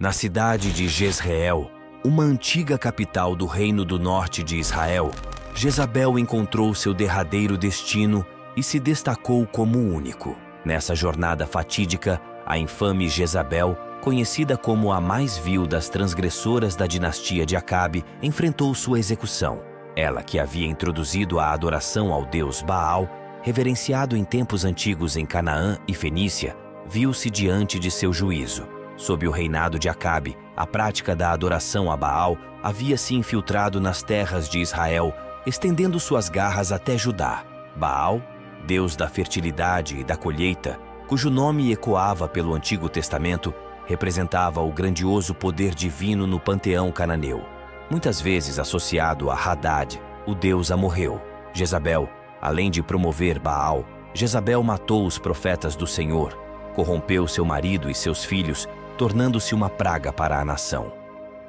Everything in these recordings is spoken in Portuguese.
Na cidade de Jezreel, uma antiga capital do reino do norte de Israel, Jezabel encontrou seu derradeiro destino e se destacou como único. Nessa jornada fatídica, a infame Jezabel, conhecida como a mais vil das transgressoras da dinastia de Acabe, enfrentou sua execução. Ela, que havia introduzido a adoração ao deus Baal, reverenciado em tempos antigos em Canaã e Fenícia, viu-se diante de seu juízo. Sob o reinado de Acabe, a prática da adoração a Baal havia se infiltrado nas terras de Israel, estendendo suas garras até Judá. Baal, deus da fertilidade e da colheita, cujo nome ecoava pelo Antigo Testamento, representava o grandioso poder divino no panteão cananeu. Muitas vezes associado a Hadad, o deus amorreu. Jezabel, além de promover Baal, Jezabel matou os profetas do Senhor, corrompeu seu marido e seus filhos, tornando-se uma praga para a nação.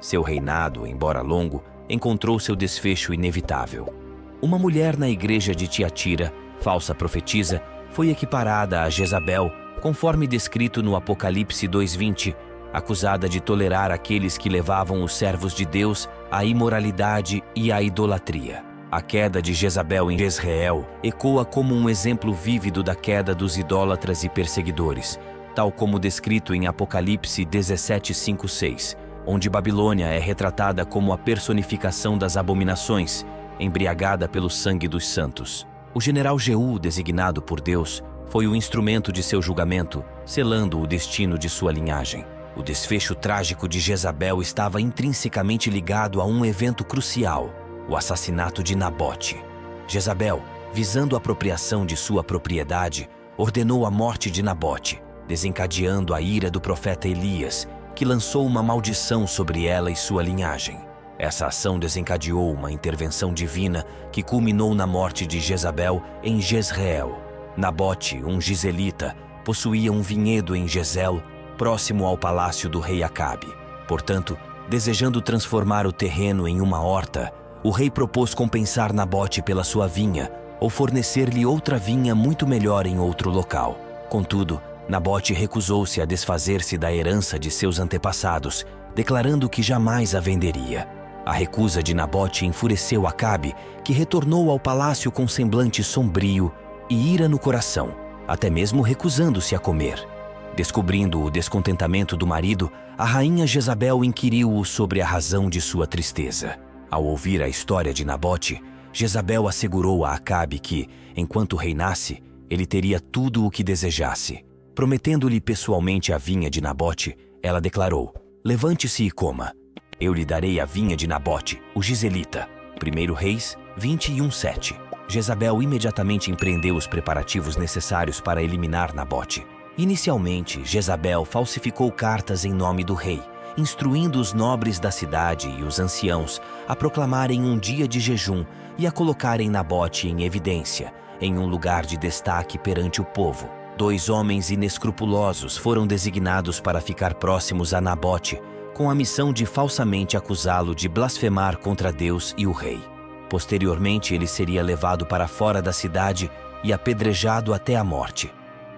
Seu reinado, embora longo, encontrou seu desfecho inevitável. Uma mulher na igreja de Tiatira, falsa profetisa, foi equiparada a Jezabel, conforme descrito no Apocalipse 2:20, acusada de tolerar aqueles que levavam os servos de Deus à imoralidade e à idolatria. A queda de Jezabel em Jezreel ecoa como um exemplo vívido da queda dos idólatras e perseguidores, tal como descrito em Apocalipse 17:5-6, onde Babilônia é retratada como a personificação das abominações, embriagada pelo sangue dos santos. O general Jeú, designado por Deus, foi o instrumento de seu julgamento, selando o destino de sua linhagem. O desfecho trágico de Jezabel estava intrinsecamente ligado a um evento crucial: o assassinato de Nabote. Jezabel, visando a apropriação de sua propriedade, ordenou a morte de Nabote, desencadeando a ira do profeta Elias, que lançou uma maldição sobre ela e sua linhagem. Essa ação desencadeou uma intervenção divina que culminou na morte de Jezabel em Jezreel. Nabote, um gizelita, possuía um vinhedo em Jezel, próximo ao palácio do rei Acabe. Portanto, desejando transformar o terreno em uma horta, o rei propôs compensar Nabote pela sua vinha ou fornecer-lhe outra vinha muito melhor em outro local. Contudo, Nabote recusou-se a desfazer-se da herança de seus antepassados, declarando que jamais a venderia. A recusa de Nabote enfureceu Acabe, que retornou ao palácio com semblante sombrio e ira no coração, até mesmo recusando-se a comer. Descobrindo o descontentamento do marido, a rainha Jezabel inquiriu-o sobre a razão de sua tristeza. Ao ouvir a história de Nabote, Jezabel assegurou a Acabe que, enquanto reinasse, ele teria tudo o que desejasse. Prometendo-lhe pessoalmente a vinha de Nabote, ela declarou: "Levante-se e coma. Eu lhe darei a vinha de Nabote, o gizelita." 1 Reis 21:7. Jezabel imediatamente empreendeu os preparativos necessários para eliminar Nabote. Inicialmente, Jezabel falsificou cartas em nome do rei, instruindo os nobres da cidade e os anciãos a proclamarem um dia de jejum e a colocarem Nabote em evidência, em um lugar de destaque perante o povo. 2 homens inescrupulosos foram designados para ficar próximos a Nabote, com a missão de falsamente acusá-lo de blasfemar contra Deus e o rei. Posteriormente, ele seria levado para fora da cidade e apedrejado até a morte.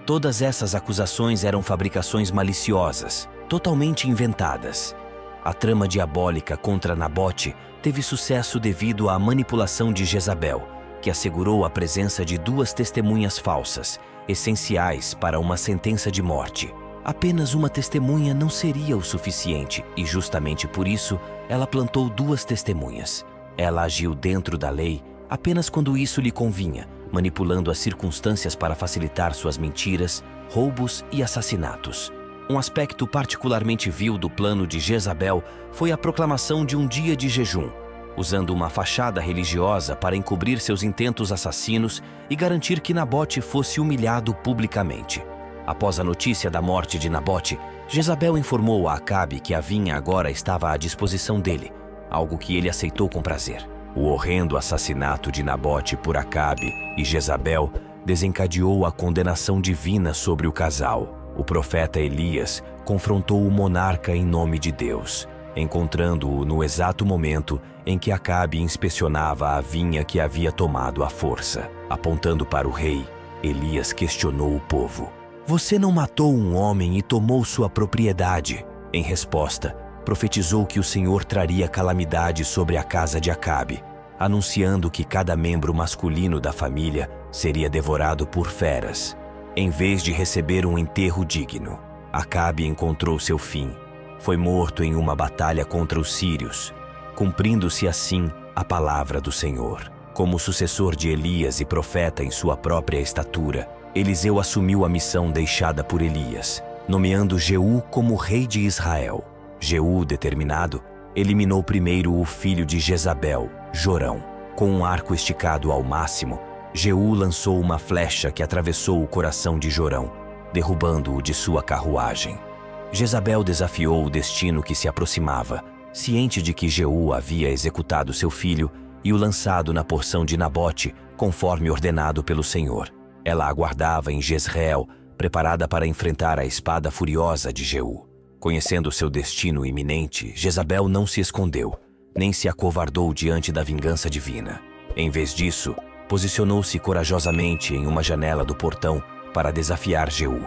Todas essas acusações eram fabricações maliciosas, totalmente inventadas. A trama diabólica contra Nabote teve sucesso devido à manipulação de Jezabel, que assegurou a presença de 2 testemunhas falsas, essenciais para uma sentença de morte. Apenas uma testemunha não seria o suficiente e, justamente por isso, ela plantou 2 testemunhas. Ela agiu dentro da lei apenas quando isso lhe convinha, manipulando as circunstâncias para facilitar suas mentiras, roubos e assassinatos. Um aspecto particularmente vil do plano de Jezabel foi a proclamação de um dia de jejum, usando uma fachada religiosa para encobrir seus intentos assassinos e garantir que Nabote fosse humilhado publicamente. Após a notícia da morte de Nabote, Jezabel informou a Acabe que a vinha agora estava à disposição dele, algo que ele aceitou com prazer. O horrendo assassinato de Nabote por Acabe e Jezabel desencadeou a condenação divina sobre o casal. O profeta Elias confrontou o monarca em nome de Deus, encontrando-o no exato momento em que Acabe inspecionava a vinha que havia tomado à força. Apontando para o rei, Elias questionou o povo: "Você não matou um homem e tomou sua propriedade? Em resposta, profetizou que o Senhor traria calamidade sobre a casa de Acabe, anunciando que cada membro masculino da família seria devorado por feras. Em vez de receber um enterro digno, Acabe encontrou seu fim. Foi morto em uma batalha contra os sírios, cumprindo-se assim a palavra do Senhor. Como sucessor de Elias e profeta em sua própria estatura, Eliseu assumiu a missão deixada por Elias, nomeando Jeú como rei de Israel. Jeú, determinado, eliminou primeiro o filho de Jezabel, Jorão. Com um arco esticado ao máximo, Jeú lançou uma flecha que atravessou o coração de Jorão, derrubando-o de sua carruagem. Jezabel desafiou o destino que se aproximava, ciente de que Jeú havia executado seu filho e o lançado na porção de Nabote, conforme ordenado pelo Senhor. Ela aguardava em Jezreel, preparada para enfrentar a espada furiosa de Jeú. Conhecendo seu destino iminente, Jezabel não se escondeu, nem se acovardou diante da vingança divina. Em vez disso, posicionou-se corajosamente em uma janela do portão para desafiar Jeú.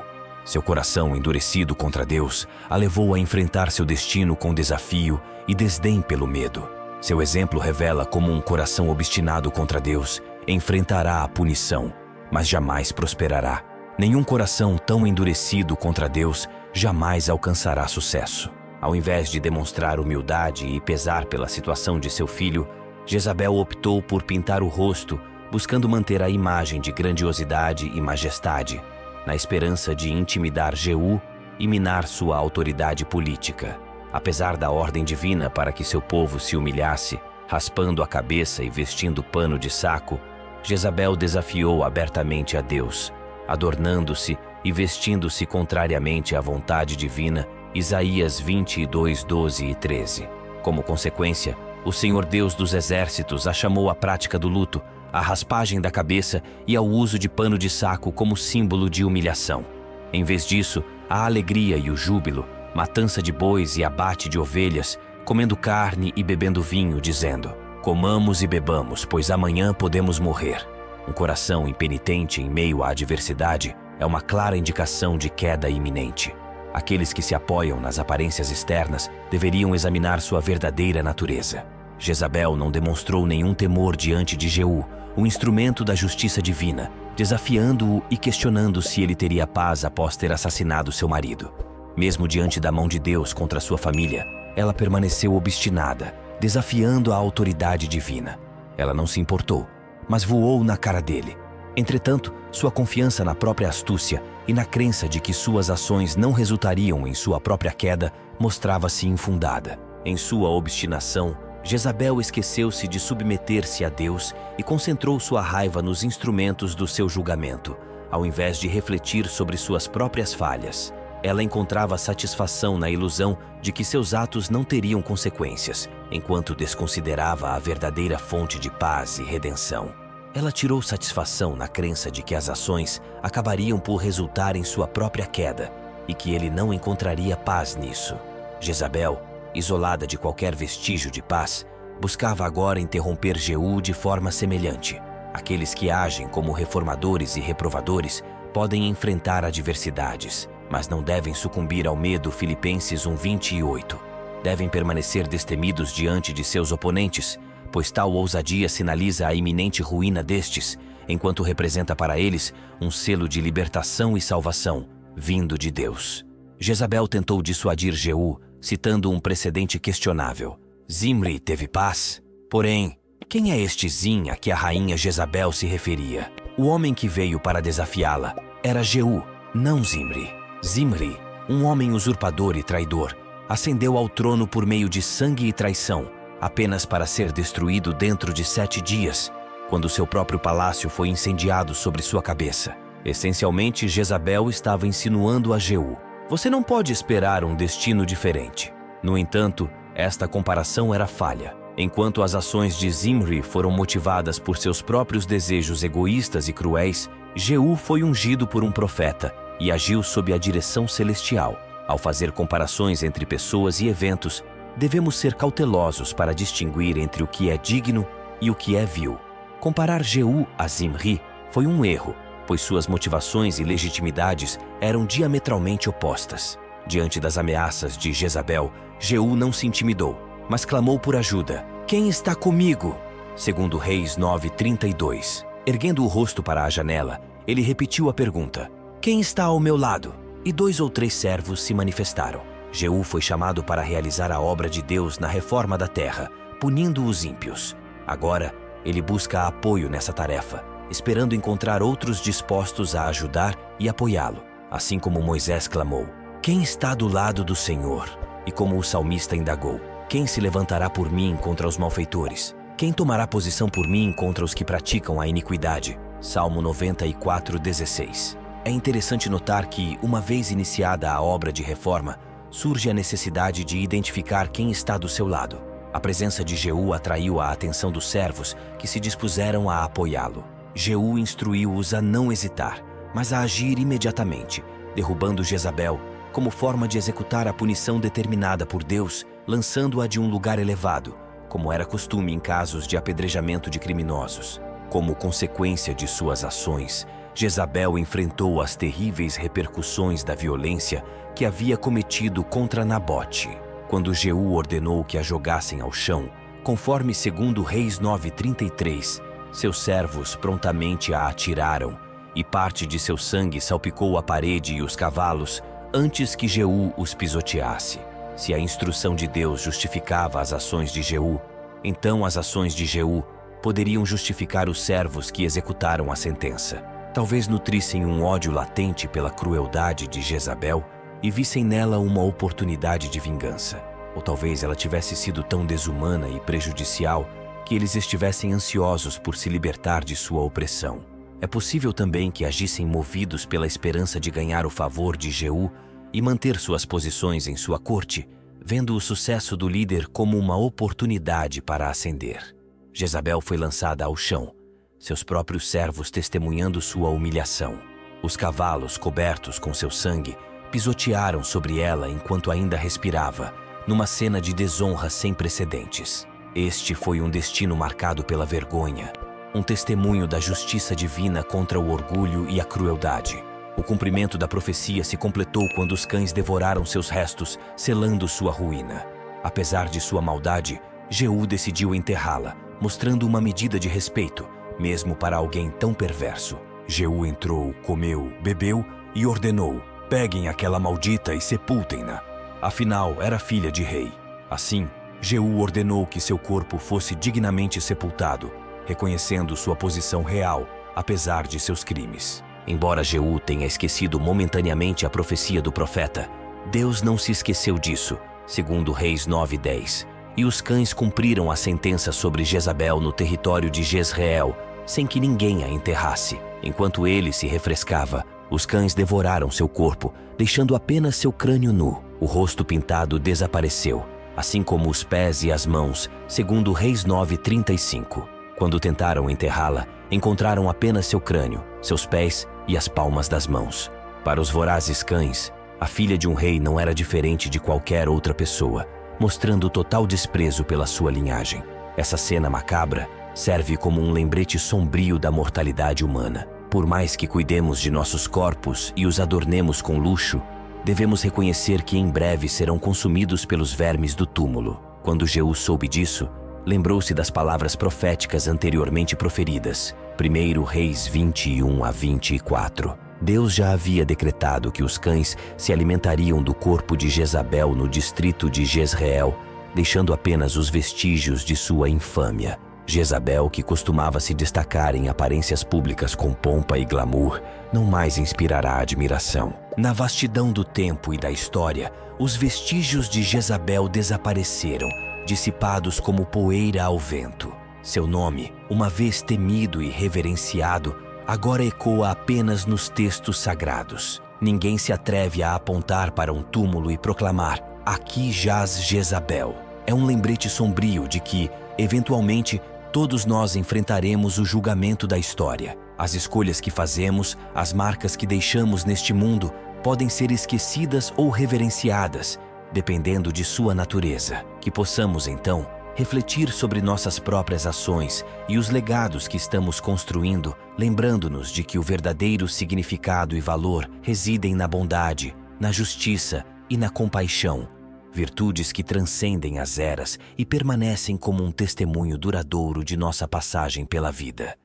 Seu coração endurecido contra Deus a levou a enfrentar seu destino com desafio e desdém pelo medo. Seu exemplo revela como um coração obstinado contra Deus enfrentará a punição, mas jamais prosperará. Nenhum coração tão endurecido contra Deus jamais alcançará sucesso. Ao invés de demonstrar humildade e pesar pela situação de seu filho, Jezabel optou por pintar o rosto, buscando manter a imagem de grandiosidade e majestade, na esperança de intimidar Jeú e minar sua autoridade política. Apesar da ordem divina para que seu povo se humilhasse, raspando a cabeça e vestindo pano de saco, Jezabel desafiou abertamente a Deus, adornando-se e vestindo-se contrariamente à vontade divina. Isaías 22, 12 e 13. Como consequência, o Senhor Deus dos exércitos a chamou à prática do luto, à raspagem da cabeça e ao uso de pano de saco como símbolo de humilhação. Em vez disso, a alegria e o júbilo, matança de bois e abate de ovelhas, comendo carne e bebendo vinho, dizendo: comamos e bebamos, pois amanhã podemos morrer. Um coração impenitente em meio à adversidade é uma clara indicação de queda iminente. Aqueles que se apoiam nas aparências externas deveriam examinar sua verdadeira natureza. Jezabel não demonstrou nenhum temor diante de Jeú, o instrumento da justiça divina, desafiando-o e questionando se ele teria paz após ter assassinado seu marido. Mesmo diante da mão de Deus contra sua família, ela permaneceu obstinada, desafiando a autoridade divina. Ela não se importou, mas voou na cara dele. Entretanto, sua confiança na própria astúcia e na crença de que suas ações não resultariam em sua própria queda mostrava-se infundada. Em sua obstinação, Jezabel esqueceu-se de submeter-se a Deus e concentrou sua raiva nos instrumentos do seu julgamento, ao invés de refletir sobre suas próprias falhas. Ela encontrava satisfação na ilusão de que seus atos não teriam consequências, enquanto desconsiderava a verdadeira fonte de paz e redenção. Ela tirou satisfação na crença de que as ações acabariam por resultar em sua própria queda e que ele não encontraria paz nisso. Jezabel, isolada de qualquer vestígio de paz, buscava agora interromper Jeú de forma semelhante. Aqueles que agem como reformadores e reprovadores podem enfrentar adversidades, mas não devem sucumbir ao medo. Filipenses 1:28. Devem permanecer destemidos diante de seus oponentes, pois tal ousadia sinaliza a iminente ruína destes, enquanto representa para eles um selo de libertação e salvação, vindo de Deus. Jezabel tentou dissuadir Jeú, citando um precedente questionável. Zimri teve paz? Porém, quem é este Zim a que a rainha Jezabel se referia? O homem que veio para desafiá-la era Jeú, não Zimri. Zimri, um homem usurpador e traidor, ascendeu ao trono por meio de sangue e traição, apenas para ser destruído dentro de 7 dias, quando seu próprio palácio foi incendiado sobre sua cabeça. Essencialmente, Jezabel estava insinuando a Jeú: você não pode esperar um destino diferente. No entanto, esta comparação era falha. Enquanto as ações de Zimri foram motivadas por seus próprios desejos egoístas e cruéis, Jeú foi ungido por um profeta e agiu sob a direção celestial. Ao fazer comparações entre pessoas e eventos, devemos ser cautelosos para distinguir entre o que é digno e o que é vil. Comparar Jeú a Zimri foi um erro, pois suas motivações e legitimidades eram diametralmente opostas. Diante das ameaças de Jezabel, Jeú não se intimidou, mas clamou por ajuda. Quem está comigo? Segundo Reis 9:32. Erguendo o rosto para a janela, ele repetiu a pergunta: quem está ao meu lado? E 2 ou 3 servos se manifestaram. Jeú foi chamado para realizar a obra de Deus na reforma da terra, punindo os ímpios. Agora, ele busca apoio nessa tarefa, esperando encontrar outros dispostos a ajudar e apoiá-lo. Assim como Moisés clamou: quem está do lado do Senhor? E como o salmista indagou: quem se levantará por mim contra os malfeitores? Quem tomará posição por mim contra os que praticam a iniquidade? Salmo 94:16. É interessante notar que, uma vez iniciada a obra de reforma, surge a necessidade de identificar quem está do seu lado. A presença de Jeú atraiu a atenção dos servos, que se dispuseram a apoiá-lo. Jeú instruiu-os a não hesitar, mas a agir imediatamente, derrubando Jezabel, como forma de executar a punição determinada por Deus, lançando-a de um lugar elevado, como era costume em casos de apedrejamento de criminosos. Como consequência de suas ações, Jezabel enfrentou as terríveis repercussões da violência que havia cometido contra Nabote. Quando Jeú ordenou que a jogassem ao chão, conforme segundo Reis 9:33, seus servos prontamente a atiraram, e parte de seu sangue salpicou a parede e os cavalos antes que Jeú os pisoteasse. Se a instrução de Deus justificava as ações de Jeú, então as ações de Jeú poderiam justificar os servos que executaram a sentença. Talvez nutrissem um ódio latente pela crueldade de Jezabel e vissem nela uma oportunidade de vingança. Ou talvez ela tivesse sido tão desumana e prejudicial que eles estivessem ansiosos por se libertar de sua opressão. É possível também que agissem movidos pela esperança de ganhar o favor de Jeú e manter suas posições em sua corte, vendo o sucesso do líder como uma oportunidade para ascender. Jezabel foi lançada ao chão, seus próprios servos testemunhando sua humilhação. Os cavalos, cobertos com seu sangue, pisotearam sobre ela enquanto ainda respirava, numa cena de desonra sem precedentes. Este foi um destino marcado pela vergonha, um testemunho da justiça divina contra o orgulho e a crueldade. O cumprimento da profecia se completou quando os cães devoraram seus restos, selando sua ruína. Apesar de sua maldade, Jeú decidiu enterrá-la, mostrando uma medida de respeito, mesmo para alguém tão perverso. Jeú entrou, comeu, bebeu e ordenou: peguem aquela maldita e sepultem-na. Afinal, era filha de rei. Assim, Jeú ordenou que seu corpo fosse dignamente sepultado, reconhecendo sua posição real, apesar de seus crimes. Embora Jeú tenha esquecido momentaneamente a profecia do profeta, Deus não se esqueceu disso, segundo Reis 9:10. E os cães cumpriram a sentença sobre Jezabel no território de Jezreel, sem que ninguém a enterrasse. Enquanto ele se refrescava, os cães devoraram seu corpo, deixando apenas seu crânio nu. O rosto pintado desapareceu, assim como os pés e as mãos, segundo Reis 9:35. Quando tentaram enterrá-la, encontraram apenas seu crânio, seus pés e as palmas das mãos. Para os vorazes cães, a filha de um rei não era diferente de qualquer outra pessoa, mostrando total desprezo pela sua linhagem. Essa cena macabra serve como um lembrete sombrio da mortalidade humana. Por mais que cuidemos de nossos corpos e os adornemos com luxo, devemos reconhecer que em breve serão consumidos pelos vermes do túmulo. Quando Jeú soube disso, lembrou-se das palavras proféticas anteriormente proferidas, 1 Reis 21-24. Deus já havia decretado que os cães se alimentariam do corpo de Jezabel no distrito de Jezreel, deixando apenas os vestígios de sua infâmia. Jezabel, que costumava se destacar em aparências públicas com pompa e glamour, não mais inspirará admiração. Na vastidão do tempo e da história, os vestígios de Jezabel desapareceram, dissipados como poeira ao vento. Seu nome, uma vez temido e reverenciado, agora ecoa apenas nos textos sagrados. Ninguém se atreve a apontar para um túmulo e proclamar: aqui jaz Jezabel. É um lembrete sombrio de que, eventualmente, todos nós enfrentaremos o julgamento da história. As escolhas que fazemos, as marcas que deixamos neste mundo, podem ser esquecidas ou reverenciadas, dependendo de sua natureza. Que possamos, então, refletir sobre nossas próprias ações e os legados que estamos construindo, lembrando-nos de que o verdadeiro significado e valor residem na bondade, na justiça e na compaixão, virtudes que transcendem as eras e permanecem como um testemunho duradouro de nossa passagem pela vida.